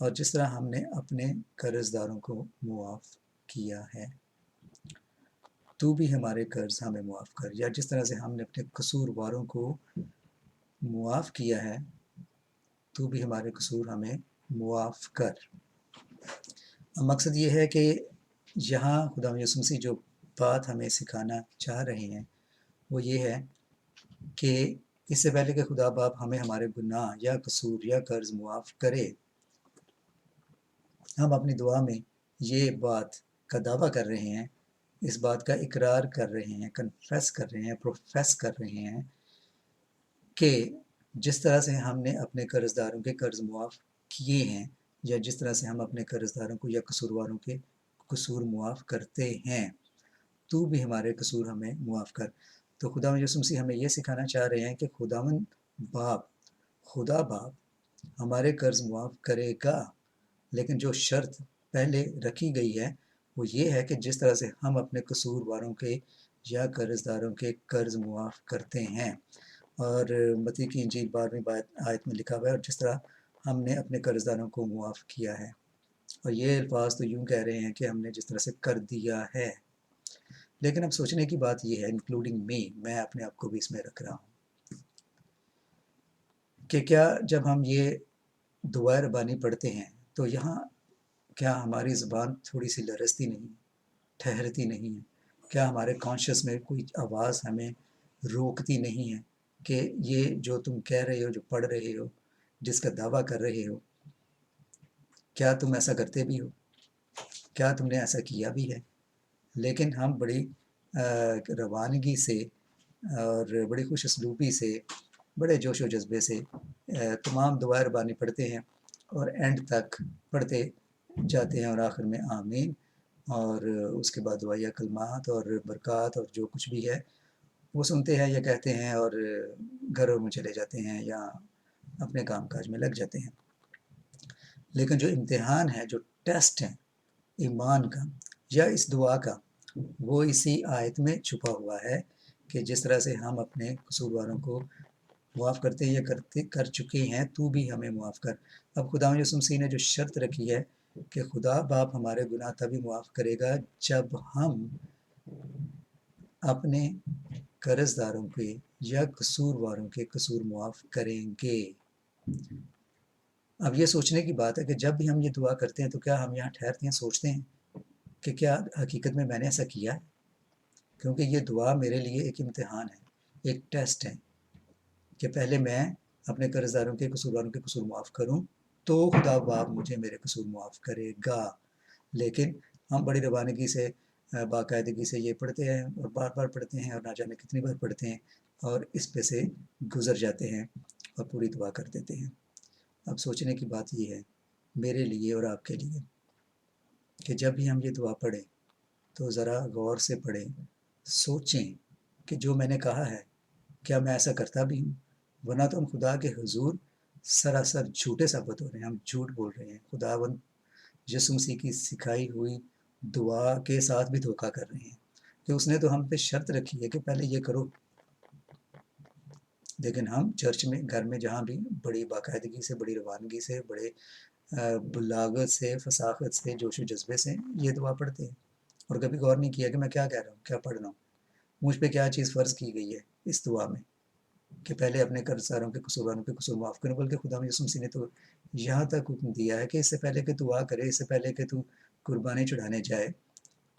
اور جس طرح ہم نے اپنے قرض داروں کو معاف کیا ہے تو بھی ہمارے قرض ہمیں معاف کر، یا جس طرح سے ہم نے اپنے قصورواروں کو معاف کیا ہے تو بھی ہمارے قصور ہمیں معاف کر۔ مقصد یہ ہے کہ یہاں خدا یسوع مسیح جو بات ہمیں سکھانا چاہ رہے ہیں وہ یہ ہے کہ اس سے پہلے کہ خدا باپ ہمیں ہمارے گناہ یا قصور یا قرض معاف کرے، ہم اپنی دعا میں یہ بات کا دعویٰ کر رہے ہیں، اس بات کا اقرار کر رہے ہیں، کنفیس کر رہے ہیں، پروفیس کر رہے ہیں کہ جس طرح سے ہم نے اپنے قرض داروں کے قرض معاف کیے ہیں، یا جس طرح سے ہم اپنے قرض داروں کو یا قصورواروں کے قصور معاف کرتے ہیں تو بھی ہمارے قصور ہمیں معاف کر۔ تو خدا یسوع مسیح ہمیں یہ سکھانا چاہ رہے ہیں کہ خدا باپ ہمارے قرض معاف کرے گا، لیکن جو شرط پہلے رکھی گئی ہے وہ یہ ہے کہ جس طرح سے ہم اپنے قصور واروں کے یا قرض داروں کے قرض معاف کرتے ہیں۔ اور متی کی انجیل 12ویں آیت میں لکھا ہوا ہے، اور جس طرح ہم نے اپنے قرض داروں کو معاف کیا ہے، اور یہ الفاظ تو یوں کہہ رہے ہیں کہ ہم نے جس طرح سے کر دیا ہے، لیکن اب سوچنے کی بات یہ ہے، انکلوڈنگ میں اپنے آپ کو بھی اس میں رکھ رہا ہوں، کہ کیا جب ہم یہ دعائے ربانی پڑھتے ہیں تو یہاں کیا ہماری زبان تھوڑی سی لرزتی نہیں، ٹھہرتی نہیں ہے؟ کیا ہمارے کانشیس میں کوئی آواز ہمیں روکتی نہیں ہے کہ یہ جو تم کہہ رہے ہو، جو پڑھ رہے ہو، جس کا دعویٰ کر رہے ہو، کیا تم ایسا کرتے بھی ہو؟ کیا تم نے ایسا کیا بھی ہے؟ لیکن ہم بڑی روانگی سے اور بڑی خوش اسلوبی سے، بڑے جوش و جذبے سے تمام دعائے ربانی پڑھتے ہیں، اور اینڈ تک پڑھتے جاتے ہیں، اور آخر میں آمین، اور اس کے بعد دعائیہ کلمات اور برکات اور جو کچھ بھی ہے وہ سنتے ہیں یا کہتے ہیں، اور گھروں میں چلے جاتے ہیں یا اپنے کام کاج میں لگ جاتے ہیں۔ لیکن جو امتحان ہے، جو ٹیسٹ ہے ایمان کا یا اس دعا کا، وہ اسی آیت میں چھپا ہوا ہے کہ جس طرح سے ہم اپنے قصورواروں کو معاف کرتے ہیں یا کر چکے ہیں تو بھی ہمیں معاف کر۔ اب خدا یسوع مسیح نے جو شرط رکھی ہے کہ خدا باپ ہمارے گناہ تبھی معاف کرے گا جب ہم اپنے قرض داروں کے یا قصورواروں کے قصور معاف کریں گے۔ اب یہ سوچنے کی بات ہے کہ جب بھی ہم یہ دعا کرتے ہیں تو کیا ہم یہاں ٹھہرتے ہیں، سوچتے ہیں کہ کیا حقیقت میں نے ایسا کیا ہے؟ کیونکہ یہ دعا میرے لیے ایک امتحان ہے، ایک ٹیسٹ ہے کہ پہلے میں اپنے قرض داروں کے قصورواروں کے قصور معاف کروں تو خدا باپ مجھے میرے قصور معاف کرے گا۔ لیکن ہم بڑی روانگی سے، باقاعدگی سے یہ پڑھتے ہیں اور بار بار پڑھتے ہیں، اور نہ جانے کتنی بار پڑھتے ہیں، اور اس پہ سے گزر جاتے ہیں اور پوری دعا کر دیتے ہیں۔ اب سوچنے کی بات یہ ہے میرے لیے اور آپ کے لیے کہ جب بھی ہم یہ دعا پڑھیں تو ذرا غور سے پڑھیں، سوچیں کہ جو میں نے کہا ہے کیا میں ایسا کرتا بھی ہوں؟ ورنہ تو ہم خدا کے حضور سراسر جھوٹے ثابت ہو رہے ہیں، ہم جھوٹ بول رہے ہیں، خداوند یسوع مسیح کی سکھائی ہوئی دعا کے ساتھ بھی دھوکہ کر رہے ہیں کہ اس نے تو ہم پہ شرط رکھی ہے کہ پہلے یہ کرو، لیکن ہم چرچ میں، گھر میں، جہاں بھی بڑی باقاعدگی سے، بڑی روانگی سے، بڑے بلاغت سے، فصاحت سے، جوش و جذبے سے یہ دعا پڑھتے ہیں، اور کبھی غور نہیں کیا کہ میں کیا کہہ رہا ہوں، کیا پڑھ رہا ہوں، مجھ پہ کیا چیز فرض کی گئی ہے اس دعا میں کہ پہلے اپنے قرض داروں کے قصورواروں کے قصور معاف کروں۔ بلکہ خدا یسوع مسیح نے تو یہاں تک حکم دیا ہے کہ اس سے پہلے کہ دعا کرے، اس سے پہلے کہ تو قربانی چڑھانے جائے،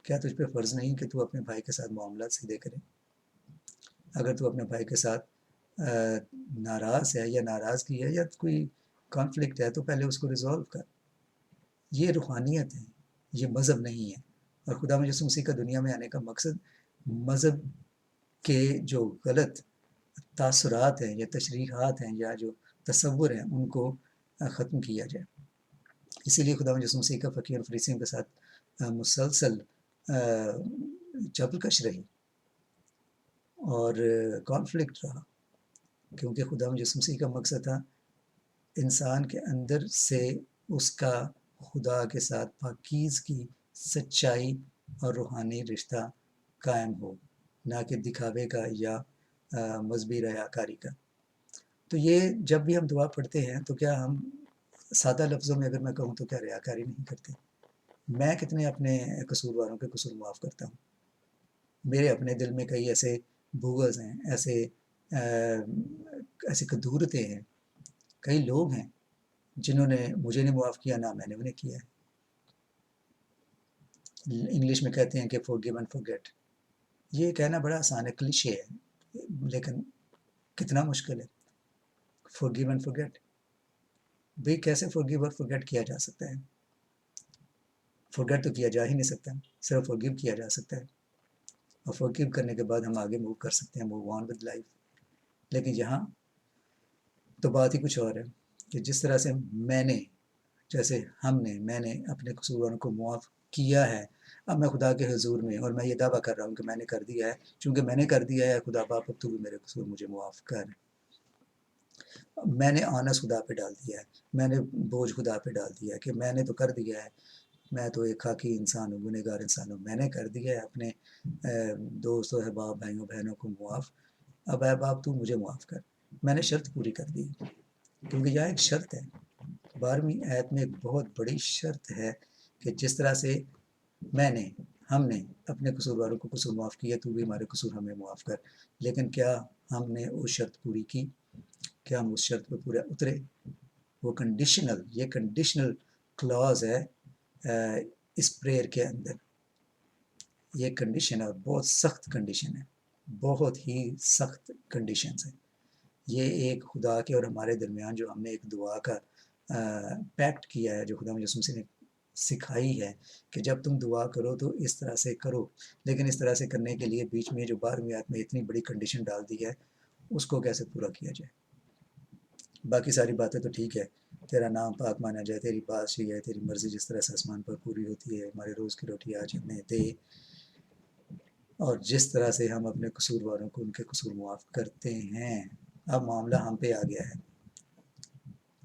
کیا تجھ پہ فرض نہیں کہ تو اپنے بھائی کے ساتھ معاملات سیدھے کرے؟ اگر تو اپنے بھائی کے ساتھ ناراض ہے یا ناراضگی ہے یا کوئی کانفلکٹ ہے تو پہلے اس کو ریزالو کر۔ یہ روحانیت ہے، یہ مذہب نہیں ہے۔ اور خدا یسوع مسیح کا دنیا میں آنے کا مقصد مذہب کے جو غلط تاثرات ہیں یا تشریحات ہیں یا جو تصور ہیں ان کو ختم کیا جائے۔ اسی لیے خدا یسوع مسیح کا فقیہ اور فریسیوں کے ساتھ مسلسل چاپلوسی رہی اور کانفلکٹ رہا، کیونکہ خدا یسوع مسیح کا مقصد تھا انسان کے اندر سے اس کا خدا کے ساتھ پاکیزگی، سچائی اور روحانی رشتہ قائم ہو، نہ کہ دکھاوے کا یا مذہبی ریاکاری کا۔ تو یہ جب بھی ہم دعا پڑھتے ہیں تو کیا ہم سادہ لفظوں میں اگر میں کہوں تو کیا ریاکاری نہیں کرتے؟ میں کتنے اپنے قصورواروں کے قصور معاف کرتا ہوں؟ میرے اپنے دل میں کئی ایسے بغض ہیں، ایسے قدورتیں ہیں، کئی لوگ ہیں جنہوں نے مجھے نہیں معاف کیا، نہ میں نے انہیں کیا ہے۔ انگلش میں کہتے ہیں کہ forgive and forget، یہ کہنا بڑا آسان ہے، کلیشے ہے، لیکن کتنا مشکل ہے۔ forgive and forget، بھئی کیسے forgive اور forget کیا جا سکتا ہے؟ forget تو کیا جا ہی نہیں سکتا، صرف forgive کیا جا سکتا ہے، اور forgive کرنے کے بعد ہم آگے موو کر سکتے ہیں، move on with life۔ لیکن یہاں تو بات ہی کچھ اور ہے کہ جس طرح سے جیسے میں نے اپنے قصورواروں کو معاف کیا ہے، اب میں خدا کے حضور میں، اور میں یہ دعویٰ کر رہا ہوں کہ میں نے کر دیا ہے، چونکہ میں نے کر دیا ہے، خدا باپ اب تو بھی میرے قصور مجھے معاف کر۔ میں نے آنس خدا پہ ڈال دیا ہے، میں نے بوجھ خدا پہ ڈال دیا ہے کہ میں نے تو کر دیا ہے، میں تو ایک خاکی انسان ہوں، گنہگار انسان ہوں، میں نے کر دیا ہے اپنے دوستوں، احباب، بھائیوں بہنوں کو معاف، اب اے باپ تو مجھے معاف کر۔ میں نے شرط پوری کر دی، کیونکہ یہ ایک شرط ہے، 12ویں آیت میں ایک بہت بڑی شرط ہے کہ جس طرح سے ہم نے اپنے قصورواروں کو قصور معاف کیا، تو بھی ہمارے قصور ہمیں معاف کر۔ لیکن کیا ہم نے وہ شرط پوری کی؟ کیا ہم اس شرط پہ پورے اترے؟ وہ یہ کنڈیشنل کلاز ہے اس پریئر کے اندر، یہ کنڈیشن ہے، اور بہت سخت کنڈیشن ہے، بہت ہی سخت کنڈیشنز ہیں۔ یہ ایک خدا کے اور ہمارے درمیان جو ہم نے ایک دعا کا پیکٹ کیا ہے، جو خدا مجسم نے سکھائی ہے کہ جب تم دعا کرو تو اس طرح سے کرو، لیکن اس طرح سے کرنے کے لیے بیچ میں جو 12ویں آیت میں اتنی بڑی کنڈیشن ڈال دی ہے، اس کو کیسے پورا کیا جائے؟ باقی ساری باتیں تو ٹھیک ہے، تیرا نام پاک مانا جائے، تیری بادشاہی ہے، تیری مرضی جس طرح سے آسمان پر پوری ہوتی ہے، ہمارے روز کی روٹی آج ہمیں دے، اور جس طرح سے ہم اپنے قصورواروں کو ان کے قصور معاف کرتے ہیں۔ اب معاملہ ہم پہ آ گیا ہے،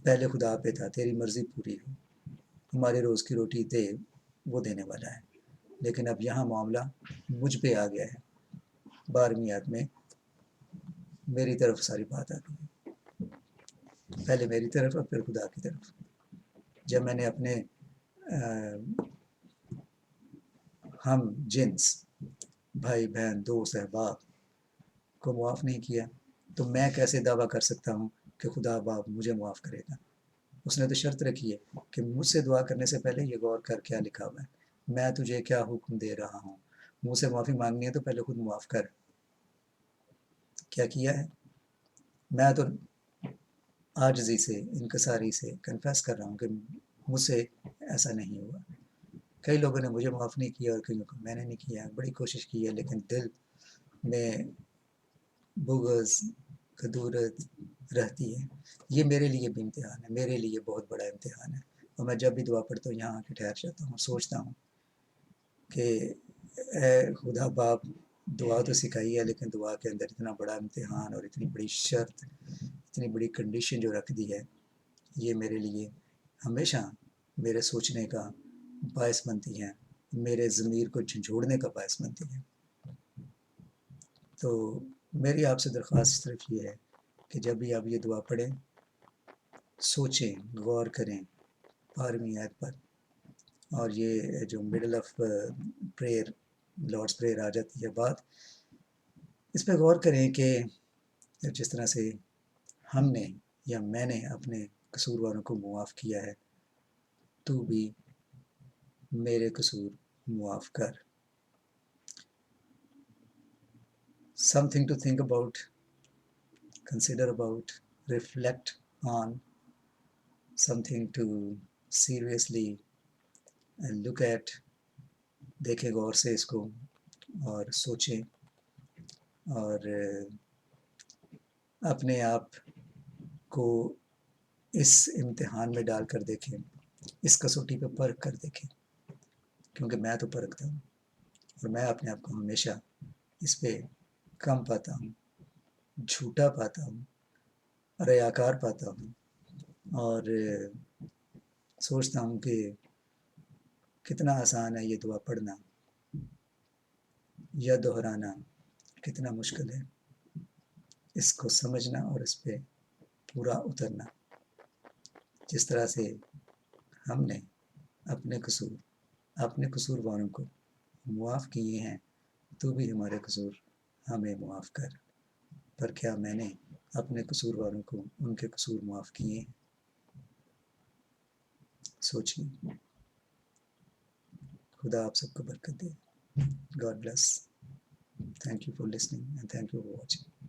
پہلے خدا پہ تھا، تیری مرضی پوری ہو، ہمارے روز کی روٹی دے، وہ دینے والا ہے، لیکن اب یہاں معاملہ مجھ پہ آ گیا ہے۔ 12ویں آیت میں میری طرف ساری بات آ گئی ہے، پہلے میری طرف اور پھر خدا کی طرف۔ جب میں نے اپنے ہم جنس بھائی بہن دوست احباب کو معاف نہیں کیا، تو میں کیسے دعویٰ کر سکتا ہوں کہ خدا باپ مجھے معاف کرے گا؟ اس نے تو شرط رکھی ہے کہ مجھ سے دعا کرنے سے پہلے یہ غور کر کیا لکھا ہوا ہے، میں تجھے کیا حکم دے رہا ہوں، منہ سے معافی مانگنی ہے تو پہلے خود معاف کر۔ کیا کیا ہے؟ میں تو عاجزی سے، انکساری سے کنفیس کر رہا ہوں کہ مجھ سے ایسا نہیں ہوا۔ کئی لوگوں نے مجھے معاف نہیں کیا اور کئیوں کو میں نے نہیں کیا، بڑی کوشش کی ہے، لیکن دل میں بغض، کدورت رہتی ہے۔ یہ میرے لیے بھی امتحان ہے، میرے لیے بہت بڑا امتحان ہے، اور میں جب بھی دعا پڑھتا ہوں یہاں آ کے ٹھہر جاتا ہوں، سوچتا ہوں کہ اے خدا باپ، دعا تو سکھائی ہے، لیکن دعا کے اندر اتنا بڑا امتحان اور اتنی بڑی شرط، اتنی بڑی کنڈیشن جو رکھ دی ہے، یہ میرے لیے ہمیشہ میرے سوچنے کا باعث بنتی ہیں، میرے ضمیر کو جھنجھوڑنے کا باعث بنتی ہیں۔ تو میری آپ سے درخواست صرف یہ ہے کہ جب بھی آپ یہ دعا پڑھیں، سوچیں، غور کریں 12ویں آیت پر، اور یہ جو middle of prayer, Lord's prayer آ جاتی ہے بات، اس پہ غور کریں کہ جس طرح سے ہم نے یا میں نے اپنے قصورواروں کو معاف کیا ہے، تو بھی میرے قصور معاف کر۔ Something to think about, consider about, reflect on, something to seriously look at، دیکھیں غور سے اس کو اور سوچیں، اور اپنے آپ کو اس امتحان میں ڈال کر دیکھیں، اس کسوٹی پہ پرکھ کر دیکھیں، کیونکہ میں تو پرکھتا ہوں، اور میں اپنے آپ کو ہمیشہ اس پہ کم پاتا ہوں، جھوٹا پاتا ہوں، ریاکار پاتا ہوں، اور سوچتا ہوں کہ کتنا آسان ہے یہ دعا پڑھنا یا دہرانا، کتنا مشکل ہے اس کو سمجھنا اور اس پہ پورا اترنا۔ جس طرح سے ہم نے اپنے قصورواروں کو معاف کیے ہیں، تو بھی ہمارے قصور ہمیں معاف کر۔ پر کیا میں نے اپنے قصورواروں کو ان کے قصور معاف کیے ہیں؟ سوچیں۔ خدا آپ سب کو برکت دے۔ God bless. Thank you for listening and thank you for watching.